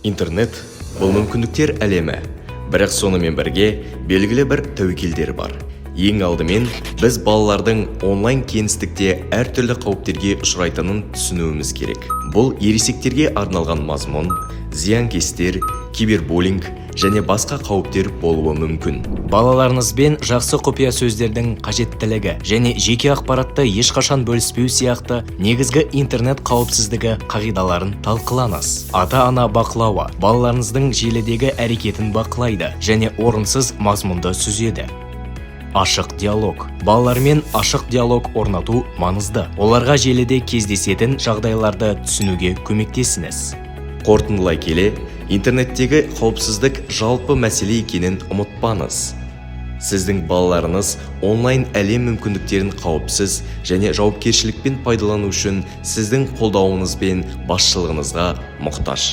Интернет бұл мүмкіндіктер әлемі, бірақ сонымен бірге белгілі бір тәуекелдер бар. Ең алдымен біз балалардың онлайн кеңістікте әртүрлі қауіптерге ұшырайтынын түсінуіміз керек. Бұл ересектерге арналған мазмұн, зиянкестер, кибербуллинг және басқа қауіптер болуы мүмкін. Балаларыңызбен жақсы құпия сөздердің қажеттілігі және жеке ақпаратты ешқашан бөліспеу сияқты негізгі интернет қауіпсіздігі қағидаларын талқылаңыз. Ата-ана бақылауы балаларыңыздың желідегі әрекетін бақылайды және орынсыз мазмұнды сүзеді. Ашық диалог. Балалармен ашық диалог орнату маңызды. Оларға желіде кездесетін жағдайларды түсінуге көмектесіңіз. Қорытындылай келе, интернеттегі қауіпсіздік жалпы мәселе екенін ұмытпаңыз. Сіздің балаларыңыз онлайн әлем мүмкіндіктерін қауіпсіз және жауапкершілікпен пайдалану үшін сіздің қолдауыңыз бен басшылығыңызға мұқтаж.